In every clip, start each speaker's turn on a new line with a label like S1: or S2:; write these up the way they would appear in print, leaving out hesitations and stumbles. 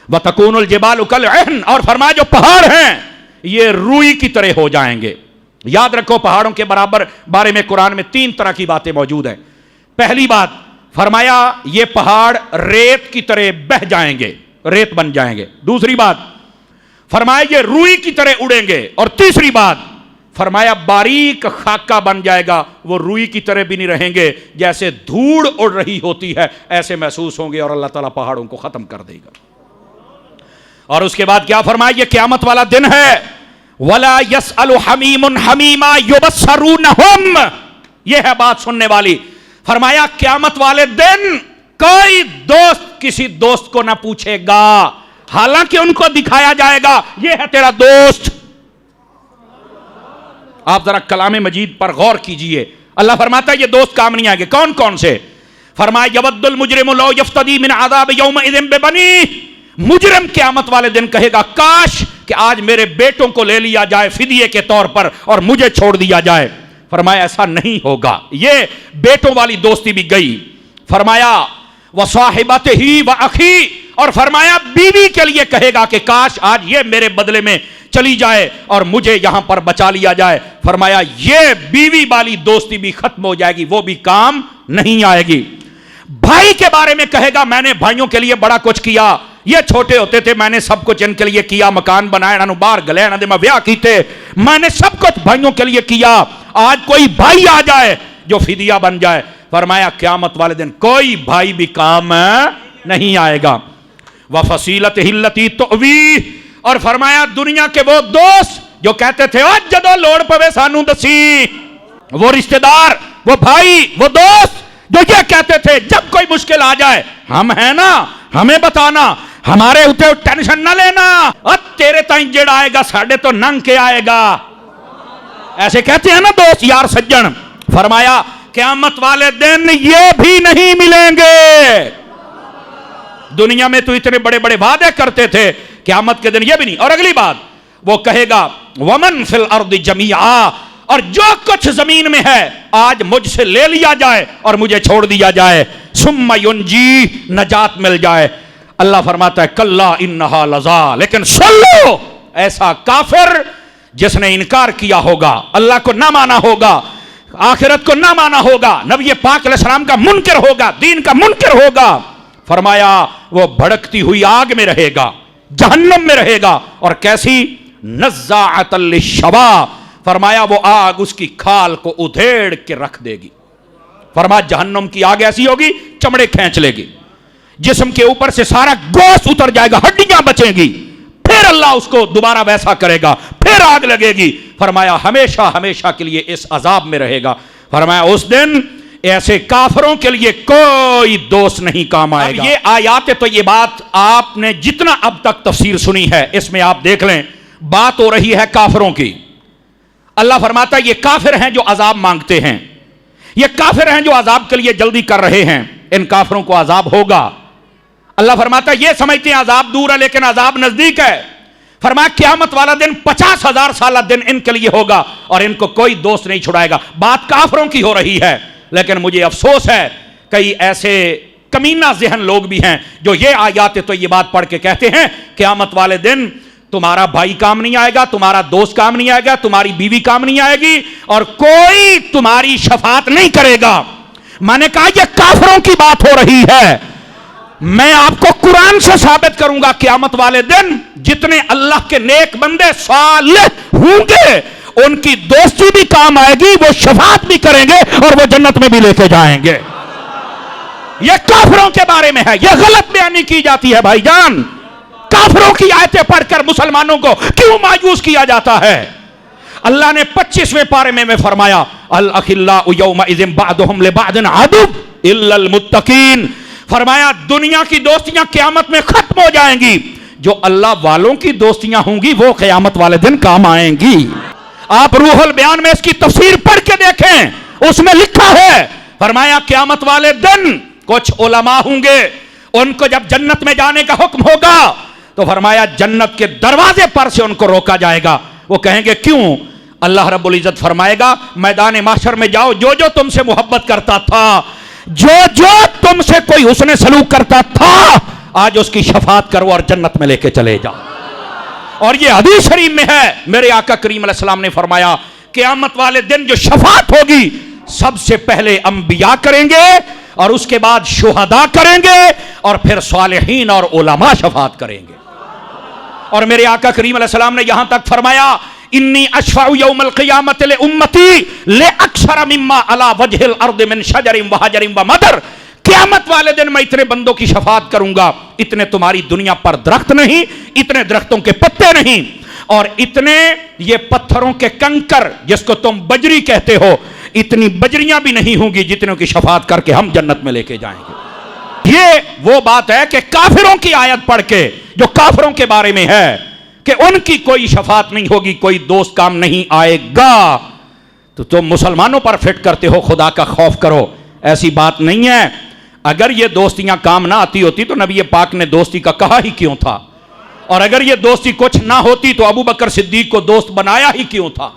S1: वतकूनुल जिबालु कल अहन, और फरमाया जो पहाड़ हैं ये रूई की तरह हो जाएंगे। याद रखो पहाड़ों के बारे में कुरान में 3 तरह की बातें मौजूद हैं। पहली बात फरमाया ये पहाड़ रेत की तरह बह जाएंगे, रेत बन जाएंगे। दूसरी बात फरमाया ये रूई की तरह उड़ेंगे, और तीसरी बात फरमाया बारीक खाका बन जाएगा, वो रूई की तरह भी नहीं रहेंगे, जैसे धूड़ उड़ रही होती है ऐसे महसूस होंगे, और अल्लाह ताला पहाड़ों को खत्म कर देगा। और उसके बाद क्या फरमाया, ये क़यामत वाला दिन है, वला यसअलु हमीमुन हमीमा युबस्सरूनहुम, ये है बात सुनने वाली। फरमाया क़यामत वाले दिन कोई दोस्त किसी दोस्त को ना पूछेगा, हालांकि उनको दिखाया जाएगा ये है तेरा दोस्त। आप जरा कलाम मजीद पर गौर कीजिए, अल्लाह फरमाता है ये दोस्त काम नहीं आएंगे। कौन कौन से? फरमाया यवद्दुल मुजरिमु लौ यफ्तदी मिन अज़ाब यौमइज़िन बिबनी, मुजरिम क़यामत वाले दिन कहेगा काश कि आज मेरे बेटों को ले लिया जाए फिदिये के तौर पर और मुझे छोड़ दिया जाए। फरमाया ऐसा नहीं होगा, ये बेटों वाली दोस्ती भी गई। फरमाया व साहिबतिही व अखी, और फरमाया बीवी के लिए कहेगा कि काश आज ये मेरे बदले में चली जाए और मुझे यहां पर बचा लिया जाए। फरमाया ये बीवी वाली दोस्ती भी खत्म हो जाएगी, वो भी काम नहीं आएगी। भाई के बारे में कहेगा मैंने भाइयों के लिए बड़ा कुछ किया, ये छोटे होते थे मैंने सब कुछ इनके लिए किया, मकान बनाया, इन्होंने बाहर गले इन्होंने मैं ब्याह कीते, मैंने सब कुछ भाइयों के लिए किया, आज कोई भाई आ जाए जो फिदिया बन जाए। फरमाया क़यामत वाले दिन कोई भाई भी काम नहीं आएगा। व फसीलत हिल्लती तुवी, और फरमाया दुनिया के वो दोस्त जो कहते थे आज जदों लोड़ पवे सानू दसी, वो रिश्तेदार, वो भाई, वो दोस्त जो ये कहते थे जब कोई मुश्किल आ जाए हम हैं ना, हमें बताना, हमारे उते टेंशन ना लेना, अब तेरे ताई जेड़ा आएगा साढ़े तो नंग के आएगा, ऐसे कहते हैं ना दोस्त यार सज्जन। फरमाया क़यामत वाले दिन ये भी नहीं मिलेंगे। दुनिया में तो इतने बड़े बड़े वादे करते थे, क़यामत के दिन ये भी नहीं। और अगली बात वो कहेगा वमन फिल अर्दि जमीआ, और जो कुछ जमीन में है आज मुझसे ले लिया जाए और मुझे छोड़ दिया जाए, सुम्मा युनजी, नजात मिल जाए। अल्लाह फरमाता है कल्ला इन्नहा लज़ा, लेकिन सुन लो ऐसा काफिर जिसने इनकार किया होगा, अल्लाह को ना माना होगा, आखिरत को ना माना होगा, नबी पाक अलैहिस्सलाम का मुनकर होगा, दीन का मुनकर होगा, फरमाया वो भड़कती हुई आग में रहेगा, जहन्नम में रहेगा। और कैसी? नज़्ज़ाअतल लिश्शवा, फरमाया वो आग उसकी खाल को उधेड़ के रख देगी। फरमाया जहन्नम की आग ऐसी होगी चमड़े खींच लेगी, जिस्म के ऊपर से सारा गोश्त उतर जाएगा, हड्डियां बचेंगी, फिर अल्लाह उसको दोबारा वैसा करेगा, फिर आग लगेगी। फरमाया हमेशा हमेशा के लिए इस अजाब में रहेगा। फरमाया उस दिन ऐसे काफरों के लिए कोई दोस्त नहीं काम आएगा। ये आयात तो ये बात आपने जितना अब तक तफसीर सुनी है इसमें आप देख लें, बात हो रही है काफरों की। अल्लाह फरमाता है ये काफिर हैं जो अजाब मांगते हैं, ये काफिर हैं जो अजाब के लिए जल्दी कर रहे हैं, इन काफिरों को अजाब होगा। अल्लाह फरमाता है ये समझते हैं अजाब दूर है लेकिन अजाब नजदीक है। फरमाया क़यामत वाला दिन 50,000 साल दिन इनके लिए होगा और इनको कोई दोस्त नहीं छुड़ाएगा। बात काफिरों की हो रही है, लेकिन मुझे अफसोस है कई ऐसे कमीना ज़हन लोग भी हैं जो ये आयात तो ये बात पढ़ के कहते हैं क़यामत वाले दिन तुम्हारा भाई काम नहीं आएगा, तुम्हारा दोस्त काम नहीं आएगा, तुम्हारी बीवी काम नहीं आएगी और कोई तुम्हारी शफात नहीं करेगा। मैंने कहा यह काफिरों की बात हो रही है। मैं आपको कुरान से साबित करूंगा क़यामत वाले दिन जितने अल्लाह के नेक बंदे सालिह होंगे उनकी दोस्ती भी काम आएगी, वो शफात भी करेंगे और वो जन्नत में भी लेके जाएंगे। ये काफिरों के बारे में है, ये गलत बयानी की जाती है भाईजान। काफिरों की आयतें पढ़कर मुसलमानों को क्यों मायूस किया जाता है? अल्लाह ने 25वें पारे में फरमाया अल अखिल्लाउ यौमइज़िन बअदुहुम लिबअदिन अदुव इल्लल मुत्तकीन। फरमाया दुनिया की दोस्तियां क़यामत में खत्म हो जाएंगी, जो अल्लाह वालों की दोस्तियां होंगी वो क़यामत वाले दिन काम आएंगी। आप रूहुल बयान में इसकी तफसीर पढ़ के देखें, उसमें लिखा है फरमाया क़यामत वाले दिन कुछ उलमा होंगे, उनको जब जन्नत में जाने का हुक्म होगा तो फरमाया जन्नत के दरवाजे पर से उनको रोका जाएगा। वो कहेंगे क्यों? अल्लाह रब्बुल इज्जत फरमाएगा मैदान माशर में जाओ, जो जो तुमसे मोहब्बत करता था, जो जो तुमसे कोई हुस्न सलूक करता था, آج اس کی شفاعت کرو اور جنت میں لے کے چلے جاؤ. اور یہ حدیث شریف میں ہے, میرے آقا کریم علیہ السلام نے فرمایا قیامت والے دن جو شفاعت ہوگی سب سے پہلے انبیاء کریں گے, اور اس کے بعد شہداء کریں گے, اور پھر صالحین اور علماء شفاعت کریں گے. اور میرے آقا کریم علیہ السلام نے یہاں تک فرمایا انی اشفع یوم القیامت لامتی لاکثر مما علی وجہ الارض من شجر وحجر ومدر. قیامت والے دن میں اتنے بندوں کی شفاعت کروں گا, اتنے تمہاری دنیا پر درخت نہیں, اتنے درختوں کے پتے نہیں, اور اتنے یہ پتھروں کے کنکر جس کو تم بجری کہتے ہو, اتنی بجریاں بھی نہیں ہوں گی جتنوں کی شفاعت کر کے ہم جنت میں لے کے جائیں گے. یہ وہ بات ہے کہ کافروں کی آیت پڑھ کے جو کافروں کے بارے میں ہے کہ ان کی کوئی شفاعت نہیں ہوگی, کوئی دوست کام نہیں آئے گا, تو تم مسلمانوں پر فٹ کرتے ہو خدا کا خوف کرو. ایسی بات نہیں ہے. اگر یہ دوستیاں کام نہ آتی ہوتی تو نبی پاک نے دوستی کا کہا ہی کیوں تھا, اور اگر یہ دوستی کچھ نہ ہوتی تو ابو بکر صدیق کو دوست بنایا ہی کیوں تھا,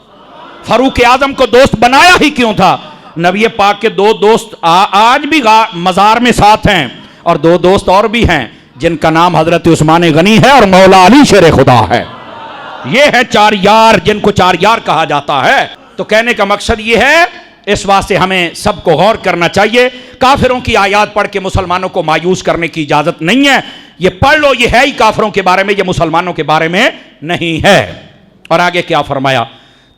S1: فاروق اعظم کو دوست بنایا ہی کیوں تھا. نبی پاک کے دو دوست آج بھی مزار میں ساتھ ہیں, اور دو دوست اور بھی ہیں جن کا نام حضرت عثمان غنی ہے اور مولا علی شیر خدا ہے. یہ ہے چار یار جن کو چار یار کہا جاتا ہے. تو کہنے کا مقصد یہ ہے, اس واسطے ہمیں سب کو غور کرنا چاہیے. کافروں کی آیات پڑھ کے مسلمانوں کو مایوس کرنے کی اجازت نہیں ہے. یہ پڑھ لو, یہ ہے ہی کافروں کے بارے میں, یہ مسلمانوں کے بارے میں نہیں ہے. اور آگے کیا فرمایا,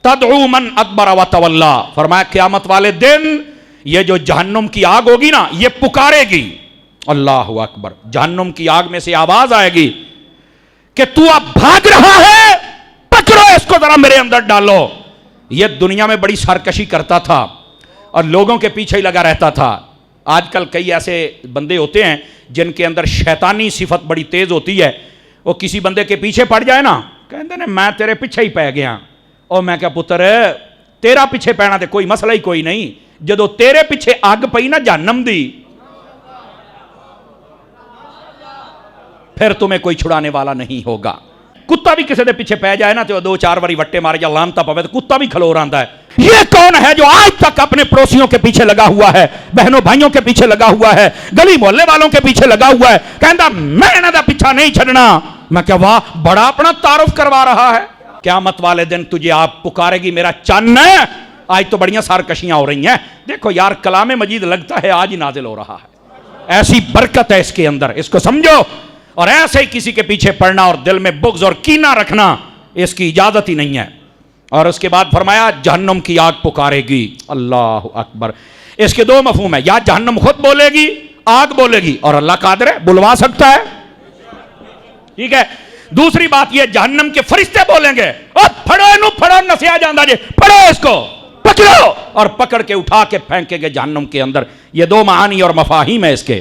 S1: تدعو من ادبر و تولا. فرمایا قیامت والے دن یہ جو جہنم کی آگ ہوگی نا, یہ پکارے گی. اللہ اکبر. جہنم کی آگ میں سے آواز آئے گی کہ تو اب بھاگ رہا ہے, پکڑو اس کو ذرا میرے اندر ڈالو. یہ دنیا میں بڑی سرکشی کرتا تھا اور لوگوں کے پیچھے ہی لگا رہتا تھا. آج کل کئی ایسے بندے ہوتے ہیں جن کے اندر شیطانی صفت بڑی تیز ہوتی ہے. وہ کسی بندے کے پیچھے پڑ جائے نا, کہتے ہیں میں تیرے پیچھے ہی پہ گیا. اور میں کہا پتر تیرا پیچھے پینا تے کوئی مسئلہ ہی کوئی نہیں, جدو تیرے پیچھے اگ پئی نا جہنم دی, پھر تمہیں کوئی چھڑانے والا نہیں ہوگا. کتا بھی کسی دے پیچھے پہ جائے نا تو دو چار باری وٹے مارے یا لانتا پوے تو کتا بھی کھلو رہندا ہے. یہ کون ہے جو آج تک اپنے پڑوسیوں کے پیچھے لگا ہوا ہے, بہنوں بھائیوں کے پیچھے لگا ہوا ہے, گلی محلے والوں کے پیچھے لگا ہوا ہے, کہندا میں انہاں دا پیچھا نہیں چھڈنا. میں کہ واہ, بڑا اپنا تعارف کروا رہا ہے. قیامت والے دن تجھے آپ پکارے گی میرا چن ہے. آج تو بڑیاں سارکشیاں ہو رہی ہیں. دیکھو یار کلام مجید لگتا ہے آج ہی نازل ہو رہا ہے. ایسی برکت ہے اس کے اندر, اس کو سمجھو. اور ایسے ہی کسی کے پیچھے پڑنا اور دل میں بغض اور کینہ رکھنا, اس کی اجازت ہی نہیں ہے. اور اس کے بعد فرمایا جہنم کی آگ پکارے گی. اللہ اکبر. اس کے دو مفہوم ہے, یا جہنم خود بولے گی, آگ بولے گی, اور اللہ قادر ہے بلوا سکتا ہے. ٹھیک ہے. دوسری بات یہ, جہنم کے فرشتے بولیں گے, اور پھڑو نسیا جاندہ جے, پھڑو اس کو, پکڑو, اور پکڑ کے اٹھا کے پھینکے گے جہنم کے اندر. یہ دو معانی اور مفاہیم ہے اس کے.